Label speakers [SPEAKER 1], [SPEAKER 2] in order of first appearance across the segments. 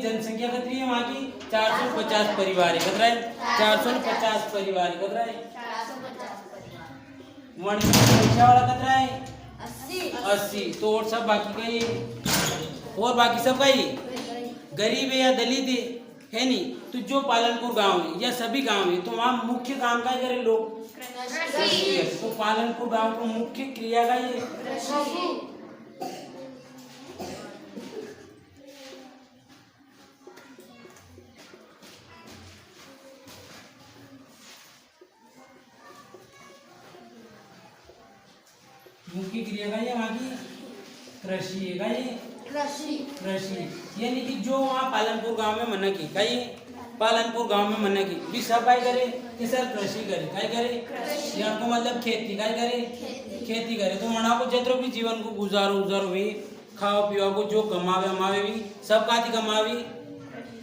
[SPEAKER 1] जनसंख्या कितनी है वहाँ की 450 परिवार है कितना है 450 परिवार है कितना है
[SPEAKER 2] 450
[SPEAKER 1] वर्ण की संख्या वाला कितना है
[SPEAKER 2] 80
[SPEAKER 1] 80 तो और सब बाकी का ये और बाकी सब का ये गरीब है या दलित है नहीं। तो जो पालनपुर गांव है या सभी गांव है तो वहाँ मुख्य काम का करे लोग कृषि है। तो पालनपुर गांव को मुख्य क्रिया का ये मुख्य क्रिया का ये वहाँ की कृषि है का ये कृषि यानी कि जो वहाँ पालनपुर गांव में मना की कहीं पालनपुर गांव में मना की भी सब काय करे कि सर कृषि करे काय करे यहाँ को मतलब खेती काय करे खेती करे। तो मना को जितरो भी जीवन को गुजारो भी खाओ पियो को जो कमावे अमावे भी सब का थी कमावी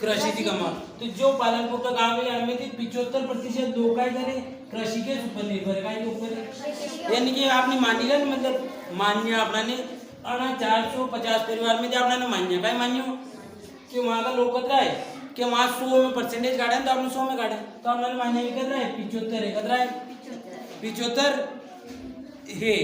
[SPEAKER 1] कृषि थी कमा। तो जो पालनपुर का गाँव है हमें 75% लोग काय करे कृषि के ऊपर निर्भर है के ऊपर यानी कि आपने मान लिया मतलब मान्य अपना ने 450 परिवार में आपने मान्य का मान्य कि वहाँ का लोग कतरा है कि वहाँ 100 में परसेंटेज काटा है तो आपने 100 में काटा तो आपने मान्य भी कतरा है 75 है कतरा है 75 है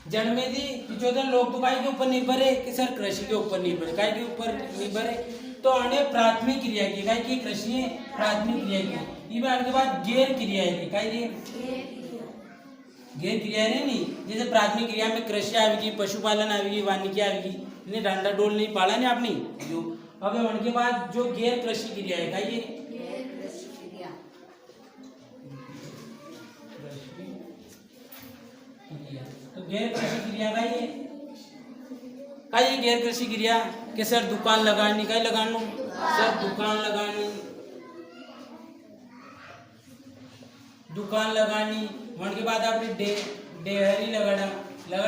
[SPEAKER 1] जड़ में थी 75 लोग तो काय के ऊपर निर्भर है कि सर कृषि के ऊपर निर्भर है काय के ऊपर निर्भर है। तो अन्य प्राथमिक क्रिया की काय की कृषि है प्राथमिक क्रिया की ये के बाद गैर क्रिया है काय गैर क्रिया है नहीं जैसे प्राथमिक क्रिया में कृषि आएगी पशुपालन आएगी वानिकी आएगी इन्हें डांडा डोल नहीं पाला नहीं आपने जो अब उनके बाद जो गैर कृषि क्रिया है काय तो गैर कृषि क्रिया का ये गैर कृषि क्रिया कि सर दुकान लगानी का लगानो सर दुकान लगानी मन के बाद आपने डेयरी लगाड़ा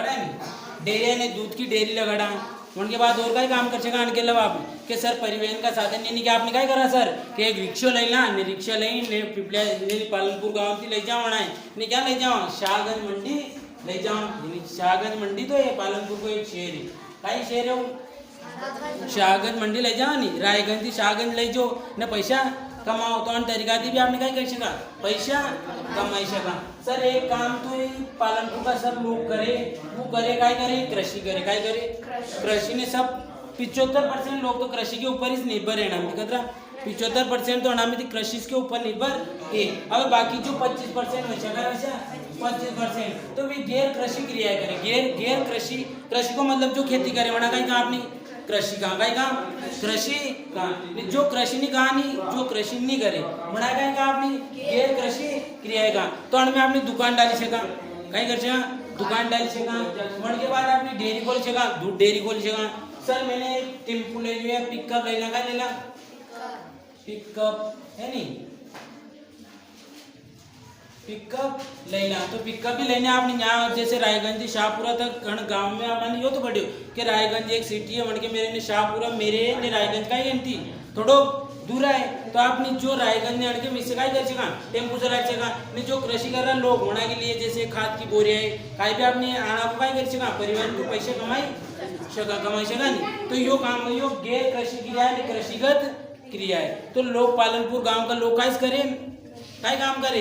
[SPEAKER 1] नहीं डेयरी ने दूध की डेयरी लगाड़ा उनके बाद और का काम कर सका के अलावा आप कि सर परिवहन का साधन यानी कि आपने क्या करा सर कि एक रिक्शा ले ला रिक्शा ले पिपलिया पालनपुर गाँव से ले जाओ है ने क्या ले जाओ शाहगंज मंडी ले जाओ शाहगंज मंडी तो ये पालनपुर को एक शहर है कई शहर है वो शाहगंज मंडी ले जाओ नहीं रायगंज थी शाहगंज ले जाओ न पैसा कमाओ तो अन तरीका थी भी आपने क्या कर सका पैसा कमाई सका। सर एक काम तो ये पालनपुर का सब लोग करे वो करे काय करे कृषि करे काय करे कृषि ने सब 75% लोग तो कृषि के ऊपर ही निर्भर है ना कतरा 75% तो अनामित कृषि के ऊपर निर्भर है। अब बाकी जो 25% में सका वैसा 25% तो भी गैर कृषि क्रिया करे गैर कृषि को मतलब जो खेती करे वना कहीं आपने कृषि कहाँ कृषि कहाँ जो कृषि नहीं कहा नहीं जो कृषि नहीं करे बना कहेगा आपने गैर कृषि क्रिया का। तो में आपने दुकान डाली सका कहीं कर सका दुकान डाली सका मन के बाद आपने डेयरी खोल सका दूध डेयरी खोल सका। सर मैंने टेम्पू ले लिया पिकअप लेना का लेला पिकअप है नहीं पिकअप लेना तो पिकअप भी लेने आपने यहाँ जैसे रायगंज शाहपुरा तक गांव में आपने यो तो बढ़े कि रायगंज एक सिटी है मन के मेरे ने शाहपुरा मेरे ने रायगंज का ही एंटी थोड़ो दूर है तो आपने जो रायगंज ने अड़के मिससे काय कर सका टेम्पू से रख सका ने जो कृषि कर रहा लोग होना के लिए जैसे खाद की बोरियां है काय भी आपने आना को काय कर सका परिवहन को पैसे कमाई सका नहीं। तो यो काम यो गैर कृषि क्रिया है कृषिगत क्रिया है। तो लोग पालनपुर गाँव का लोग काय करे काय काम करे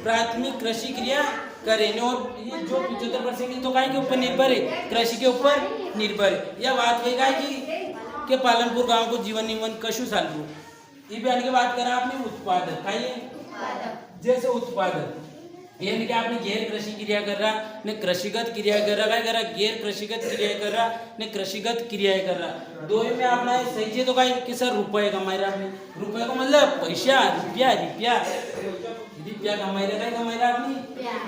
[SPEAKER 1] प्राथमिक कृषि क्रिया करें और ये जो 75% तो काय के ऊपर निर्भर है कृषि के ऊपर निर्भर है। यह बात वही का कि पालनपुर गांव को जीवन नियमन कशु चालू ये भी आगे बात करा आपने उत्पादक खाइए जैसे उत्पादक यानी कि आपने गैर कृषि क्रिया कर रहा ने कृषिगत क्रिया कर रहा क्या कर रहा गैर कृषिगत क्रिया कर रहा ने कृषिगत क्रिया कर रहा दो में अपना सही है तो काय कि सर रुपये कमाए रहा आपने रुपये को मतलब पैसा रुपया कमाई रहा काय कमाई रहा आपने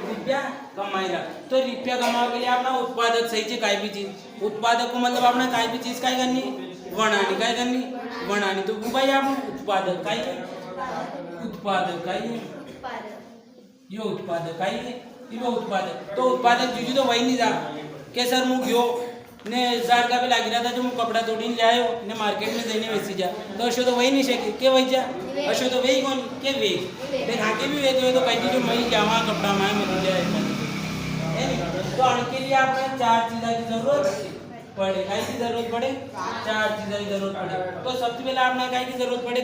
[SPEAKER 1] रुपया कमाई रहा। तो रुपया कमाने के लिए अपना उत्पादक सही है काय भी चीज उत्पादक को मतलब अपना काय भी चीज काय करनी बनानी तो भाई आप उत्पादक काय यो उत्पादक काय यो उत्पादक तो उत्पादक जुजी तो वही नहीं जा के सर मुँह गयो ने 1000 का भी लागी रहा था जो मुँह कपड़ा तोड़ी ले आयो ने मार्केट में देने वैसी जा तो अशो तो वही नहीं सके के वही जा अशो तो वही कौन के वे देख आके भी वे तो कहीं जो मैं जावा कपड़ा मैं मिल जाए तो उनके लिए आपने 4 चीज़ों की जरूरत पड़े काय की जरूरत पड़े चार चीज़ों की जरूरत पड़े तो सबसे पहले आपने काय की जरूरत पड़े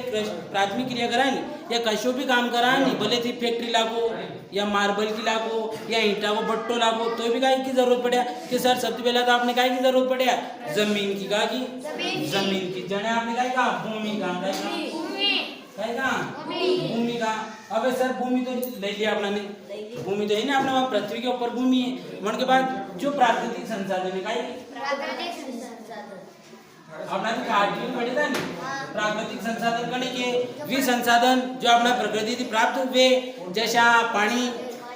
[SPEAKER 1] प्राथमिक क्रिया कराए नहीं या कशो भी काम कराए नहीं भले थी फैक्ट्री लागो या मार्बल की लागो या ईंटा को भट्टो लागो तो भी काय की जरूरत पड़े कि सर सबसे पहले तो आपने काय की जरूरत पड़े जमीन की का की जमीन की जने आपने काय कहा भूमि का काय कहा भूमि का अबे सर भूमि तो ले लिया अपना ने भूमि तो है ना अपना वहाँ पृथ्वी के ऊपर भूमि है मन के बाद जो प्राकृतिक संसाधन है काय अपना तो आठवीं में पढ़े था ना प्राकृतिक संसाधन कने के वे संसाधन जो अपना प्रकृति से प्राप्त हुए जैसा पानी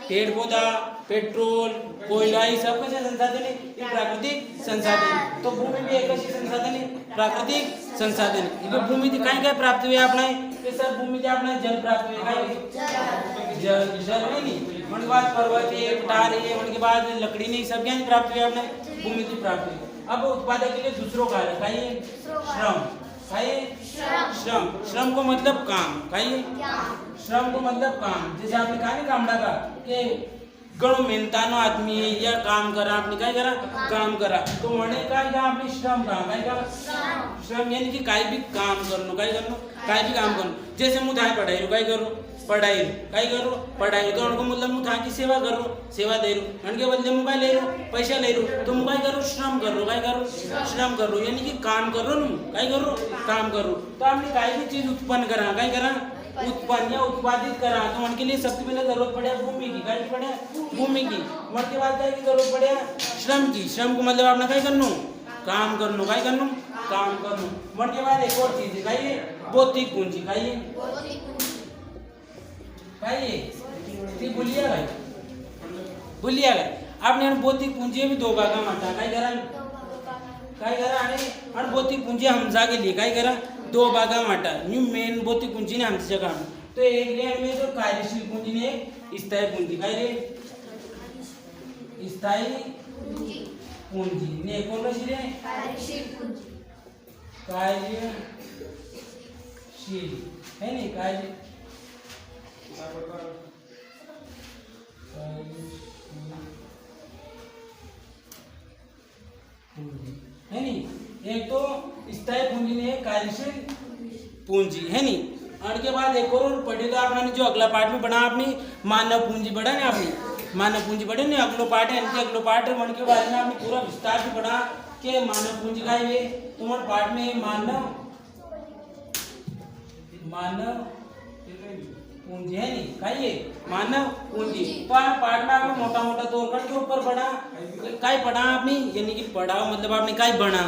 [SPEAKER 1] पेड़ पौधा पेट्रोल कोयला ये सब कैसे संसाधन है ये प्राकृतिक संसाधन तो भूमि भी एक ऐसी संसाधन है प्राकृतिक संसाधन है ये भूमि से काय प्राप्त हुए अपना ये सर भूमि से अपना जल प्राप्त हुए काय जल जल नहीं उनके बाद पर्वत है पठार है उनके बाद लकड़ी नहीं सब क्या प्राप्त हुए अपने भूमि से प्राप्त हुए अब उत्पादक के लिए दूसरों कार्य खाइए श्रम खाइए श्रम श्रम को मतलब काम खाइए श्रम को मतलब काम जैसे आपने कहा नहीं कामड़ा का कि गणो मेहनतानो आदमी है या काम करा आपने काय करा काम करा तो मने काय का आपने श्रम काम काय का श्रम यानी कि काय भी काम करनो काय भी काम करनो जैसे मुझे थाय पढ़ाई काय करो पढ़ाई काय करो पढ़ाई तो उनको मतलब मुझे थाय की सेवा करो सेवा दे रो उनके बदले मुझे काय ले रो पैसा ले रो तो मुझे काय करो श्रम करो काय करो श्रम करो यानी कि काम करो नु काय करो काम करो तो आपने काय भी चीज उत्पन्न करा काय करा उत्पन्न या उत्पादित करा तो उनके लिए सबसे पहले जरूरत पड़े भूमि की काय पड़े भूमि की उनके बाद क्या की जरूरत पड़े श्रम की श्रम को मतलब आपने काय करनो काम करनो काय करनो काम करनो उनके बाद एक और चीज है काय भौतिक पूंजी काय काय बोलिए भाई आपने भौतिक पूंजी भी दो भागा माता काय करा आणि भौतिक पूंजी हमजा के लिए काय करा दो भागा माटा न्यू मेन भौतिक पूंजी ने हमसे जगह तो एक लेन में जो कार्यशील पूंजी ने स्थायी पूंजी काय रे स्थायी पूंजी ने कौन सी रे कार्यशील है नहीं कार्य है नहीं एक तो स्थायी पूंजी ने कार्यशील पूंजी है नहीं और के बाद एक और पढ़े तो आपने जो अगला पार्ट में पढ़ा आपने मानव पूंजी पढ़ा ना आपने मानव पूंजी पढ़े नहीं अगलो पार्ट है इनके अगलो पार्ट है मन के बारे में आपने पूरा विस्तार से पढ़ा कि मानव पूंजी का है तो मन पार्ट में मानव पूंजी है नहीं खाइए मानव पूंजी पार्ट में आपने मोटा मोटा तौर पर के ऊपर पढ़ा काय पढ़ा आपने यानी कि पढ़ाओ मतलब आपने काय बना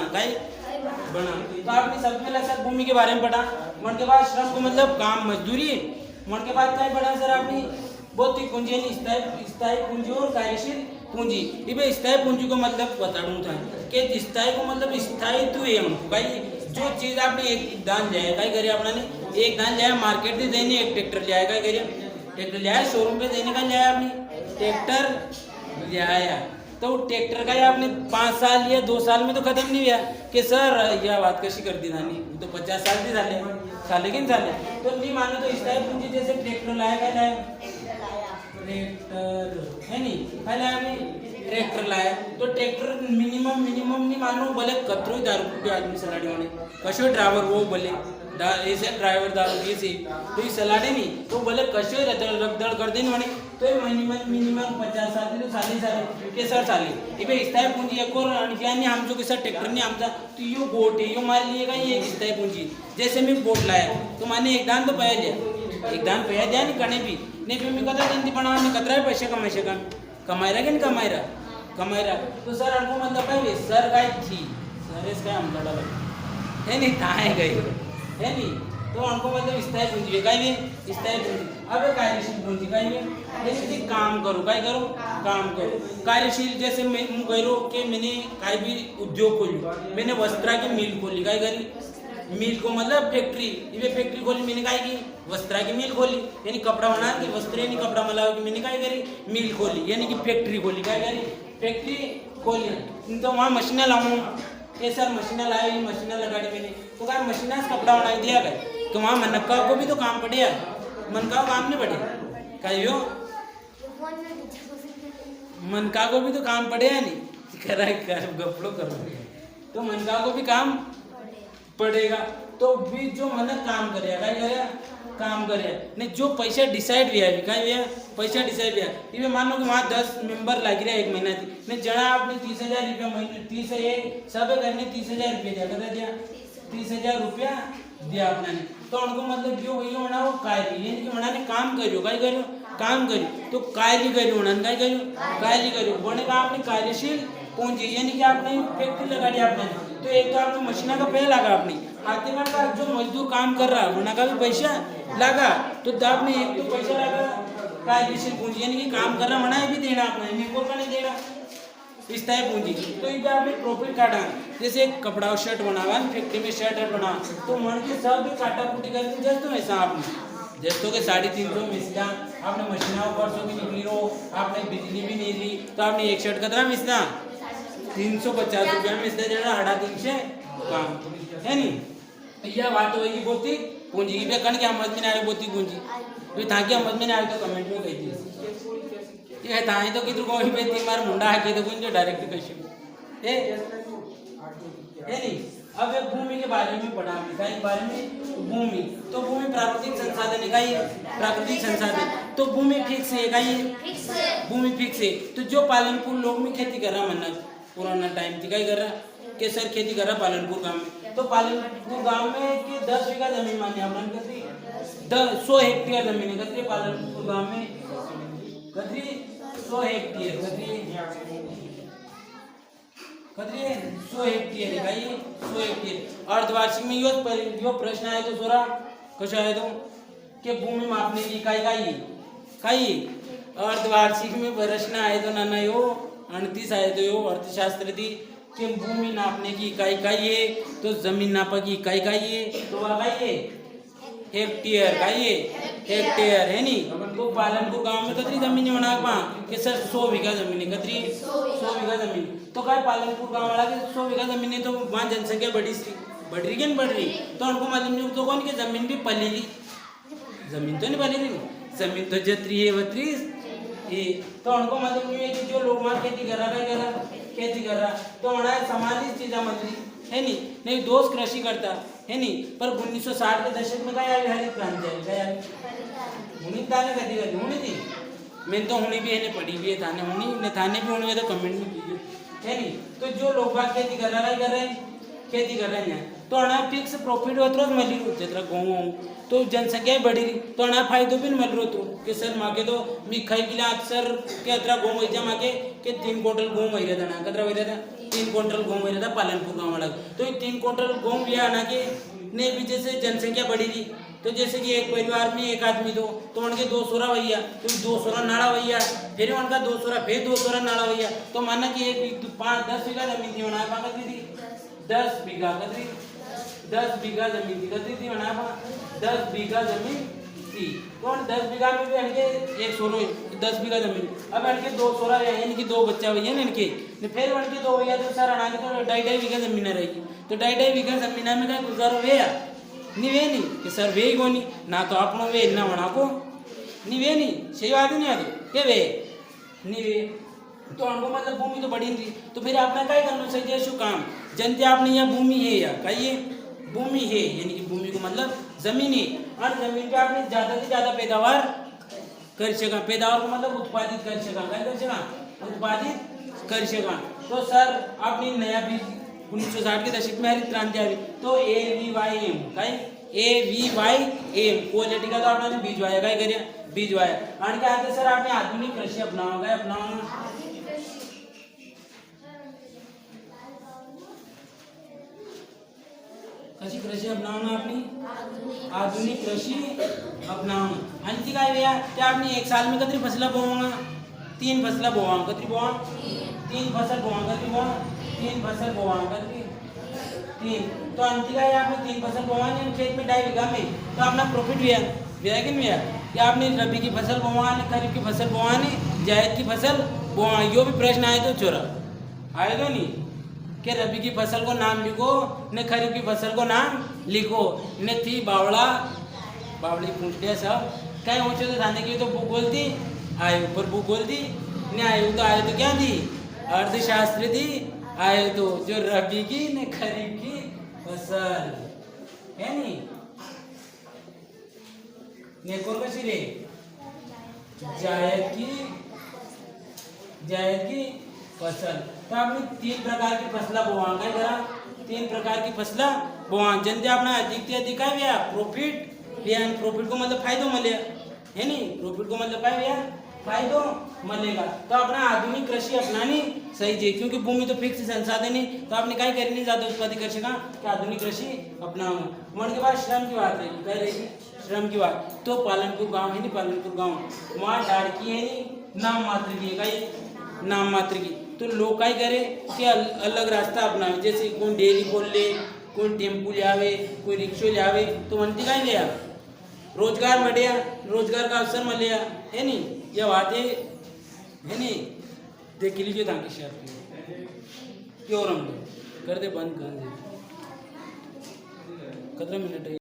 [SPEAKER 1] तो आपने सबसे पहले सर भूमि के बारे में पढ़ा मन के बाद श्रम को मतलब काम मजदूरी मन के बाद काय पढ़ा सर आपने भौतिक पूंजी यानी स्थायी पूंजी और कार्यशील पूंजी ये स्थायी पूंजी को मतलब बताऊँ था कि स्थायी को मतलब स्थायित्व है हमको भाई जो चीज आपने एक दान जाए काय करे अपना ने एक दान जाए मार्केट से देने एक ट्रैक्टर ले आया काय करे ट्रैक्टर ले आया शोरूम पे देने का ले आया आपने ट्रैक्टर ले आया तो ट्रैक्टर का आपने 5 साल या 2 साल में तो खत्म नहीं हुआ कि सर यह बात कशी करती नानी तो 50 साल भी झाले की झाले तो नहीं मानो तो स्थायी पूंजी जैसे ट्रैक्टर लाया काय लाया ट्रैक्टर है नहीं पहले आपने ट्रैक्टर लाया तो ट्रैक्टर मिनिमम नहीं मानो भले कतरो 10 रुपये आदमी सलाड़ी होने कशो ड्राइवर वो भले ऐसे ड्राइवर दारू ऐसे तो ये सलाड़े नहीं तो भले कशो रगदड़ कर देने वाले तो मिनिमम 50 साल तो साले के सर साले ये स्थायी पूंजी एक और यानी हम जो सर ट्रैक्टर नहीं आमचा तो यो बोट है यो मान लिएगा ये स्थायी पूंजी जैसे मैं बोट लाया तो मैंने एक दान तो पया दिया एक दान पया दिया नहीं कने भी नहीं फिर मैं कदा जल्दी बना मैं कतरा पैसे कमाई रहा कि नहीं कमाई रहा तो सर हमको मतलब है सर गाय थी सर इसका हम लड़ा है नहीं कहाँ गई है नहीं तो हमको मतलब स्थायी पूंजी है नहीं स्थायी पूंजी अब कार्यशील पूंजी जैसे काम करो काम करो कार्यशील जैसे मैं कह कि मैंने काय भी उद्योग खोली मैंने वस्त्रा की मिल खोली काय करी मिल को मतलब फैक्ट्री ये फैक्ट्री खोली मैंने काय की वस्त्रा की मिल खोली यानी कपड़ा बना के वस्त्र यानी कपड़ा मलाओ की मैंने काय करी मिल खोली यानी कि फैक्ट्री खोली काय करी फैक्ट्री खोली तो वहाँ मशीनें लाऊं ये सर मशीनें लाए मशीनें लगाड़ी मैंने तो क्या मशीनें से कपड़ा बना दिया गया तो वहाँ मनक्का को भी तो काम पड़े यार मनका को काम नहीं पड़े कहियो मनका को भी तो काम पड़े या नहीं कर गपड़ो करो तो मनका को भी काम पड़ेगा। तो भी जो मन काम करेगा काय करेगा काम करेगा नहीं जो पैसा डिसाइड हुआ है काय हुआ पैसा डिसाइड हुआ ये मान लो कि वहाँ 10 मेंबर लग रहा है एक महीना नहीं जना आपने 30,000 रुपया महीने 30 सब करने 30,000 रुपया दिया कहता दिया 30,000 रुपया दिया आपने तो उनको मतलब जो वही होना वो कार्य यानी कि मना ने काम करियो काय करियो काम करियो तो कार्य करियो उन्होंने काय करियो कार्य करियो बोने का आपने कार्यशील पूंजी यानी कि आपने फैक्ट्री लगा दी आपने तो एक तो आपने मशीना का पैसा लगा आपने हाथी का जो मजदूर काम कर रहा है उन्होंने का भी पैसा लगा तो आपने एक तो पैसा लगा कार्यशील पूंजी यानी कि काम कर रहा मना भी देना आपने निको का नहीं देना स्थायी पूंजी तो इधर आपने प्रॉफिट काटा जैसे एक कपड़ा और शर्ट बनावा फैक्ट्री में शर्ट बना तो मन के सब भी काटा कुटी करके जैसे वैसा आपने जैसे के 350 मिसना आपने मशीना ऊपर से भी निकली रहो आपने बिजली भी नहीं दी तो आपने एक शर्ट कतरा मिसना 350 रुपया मिसना जरा 350 काम है नहीं यह बात होगी बोती पूंजी की कण क्या समझ में नहीं आ रही बोती पूंजी तो ताकि समझ में नहीं आ रही तो कमेंट में कही थी ये ताई तो किधर कोई पे तीन बार मुंडा है तो कुछ डायरेक्ट कैसे ए नहीं अब एक भूमि के बारे में पढ़ा हमने के बारे में भूमि तो भूमि प्राकृतिक संसाधन है का प्राकृतिक संसाधन तो भूमि फिक्स है का भूमि फिक्स है तो जो पालनपुर लोग में खेती कर रहा मन्ना पुराना टाइम थी क्या कर रहा के सर खेती कर रहा पालनपुर गांव में तो पालनपुर गांव में कि 10 बीघा जमीन माने अपन कतरी 100 हेक्टेयर जमीन है कतरी पालनपुर गांव में कतरी 100 हेक्टेयर कतरी 100 हेक्टेयर है भाई 100 हेक्टेयर अर्धवार्षिक में यो प्रश्न आया तो सोरा कशा आया तो कि भूमि मापने की इकाई अर्धवार्षिक में प्रश्न आए तो नाना यो 38 आए तो यो अर्थशास्त्र थी कि भूमि नापने की इकाई है तो जमीन नापा की इकाई है तो वह है हेक्टेयर हेक्टेयर है नहीं तो पालनपुर गांव में कतरी जमीन बना कि सर 100 बीघा जमीन है कतरी 100 बीघा जमीन तो क्या पालनपुर गांव वाला के 100 बीघा जमीन है तो वहाँ जनसंख्या बढ़ रही क्या नहीं बढ़ रही तो उनको मालूम तो कौन की जमीन भी पलेगी जमीन तो नहीं पलेगी जमीन तो जतरी है वतरी तो उनको मतलब नहीं है कि जो लोग वहाँ खेती कर रहा तो हमारा समाज चीजा मंत्री है नहीं दोष कृषि करता है नहीं पर 1960 के दशक में क्या हरित क्रांति आई हुनी ताने कदी कदी हुनी थी मैंने तो हुनी भी है पढ़ी भी है थाने हुनी ने थाने भी होने तो कमेंट में कीजिए है नहीं तो जो लोग बाग खेती कर रहे हैं खेती कर रहे हैं तो हमारा फिक्स प्रॉफिट होता मिली जितना गाँव तो जनसंख्या बढ़ी रही तो हमारा फायदो भी मिल रहा तो कि सर मागे तो मी खाई किला सर के अतरा गाँव वैजा मागे के 3 क्विंटल गाँव वही रहता ना कतरा वही रहता 3 क्विंटल गाँव वही रहता पालनपुर गाँव वाला तो 3 क्विंटल गाँव भी आना के ने भी जैसे जनसंख्या बढ़ी रही तो जैसे कि एक परिवार में एक आदमी दो तो उनके 2 सोरा भैया तो 2 सोरा नाड़ा भैया फिर उनका 2 सोरा फिर 2 सोरा नाड़ा भैया तो माना कि एक 5-10 बीघा जमीन थी बना कतरी थी 10 बीघा कतरी 10 बीघा जमीन थी कतरी थी बना 10 बीघा जमीन थी कौन 10 बीघा में भी इनके एक सोरो 10 बीघा जमीन अब इनके 2 सोरा है इनकी 2 बच्चा भैया ना इनके फिर उनके 2 भैया तो सर अना के तो 2.5 बीघा जमीन रहेगी तो 2.5 बीघा जमीन में क्या गुजारो वे नहीं वे नहीं कि सर वे ही कोनी ना तो आपनो वे ना बना को नहीं वे नहीं सही बात नहीं आती के वे नहीं वे तो उनको मतलब भूमि तो बड़ी थी तो फिर आपने क्या करना चाहिए शु काम जनते आपने यहाँ भूमि है या कहिए भूमि है यानी कि भूमि को मतलब जमीन है और जमीन पे आपने ज़्यादा से ज़्यादा पैदावार कर सका पैदावार को मतलब उत्पादित कर सका क्या कर सका उत्पादित कर सका तो सर आपने नया बीज 1960 के दशक में हरित क्रांति आई तो AVYM AVYM क्वालिटी का तो आपने बीज वाया क्या करिए बीज वाया और क्या आते सर आपने आधुनिक कृषि अपनाओगे कृषि अपनाना अपनी आधुनिक कृषि अपनाना अंति का भैया क्या आपने एक साल में कितनी फसला बोवांगा 3 फसला बोवांगा कितनी बोवांगा 3 फसल बोवांगा कितनी बोवांगा 3 फसल बोवांगा कितनी 3 तो अंति का आपने 3 फसल बोवांगे खेत में 2.5 बीघा में तो अपना प्रॉफिट भैया कि नहीं भैया क्या आपने रबी की फसल बोवाने खरीफ की फसल बोवाने जायद की फसल बोवाने यो भी प्रश्न आए तो चोरा आए तो नहीं कि रबी की फसल को नाम लिखो ने खरीफ की फसल को नाम लिखो ने थी बावड़ी पूछ लिया सब कहीं ऊँचे तो थाने की तो बुक बोलती आए ऊपर बुक बोलती ने आए तो आए तो क्या थी अर्थशास्त्र थी आए तो जो रबी की ने खरीफ की फसल है नी ने कोर कशी रे जायद की फसल तो आपने 3 प्रकार की फसला बोवा काय करा 3 प्रकार की फसला बोवा जनते आपला अधिक ते अधिक काय व्या प्रॉफिट व्या प्रॉफिट को मतलब फायदो मिले है नी प्रॉफिट को मतलब काय व्या फायदो मिलेगा तो अपना आधुनिक कृषि अपनानी सही है क्योंकि भूमि तो फिक्स संसाधन है तो आपने काय करनी ज्यादा उत्पादन कर सका कि आधुनिक कृषि अपनाओ मन के बाद श्रम की बात रहेगी क्या रहेगी श्रम की बात तो पालनपुर गांव है नी पालनपुर गांव वहाँ डाड़की है नी नाम मात्र की है नाम मात्र की तो लोग काय करे कि अलग रास्ता अपनावे जैसे कोई डेयरी खोल ले कोई टेम्पू ले आवे कोई रिक्शो ले आवे तो मनती काय ले रोजगार बढ़िया रोजगार का अवसर मिले है नी यह बात है नी देख लीजिए ताकि शेयर क्यों कर दे बंद कर दे 15 मिनट है।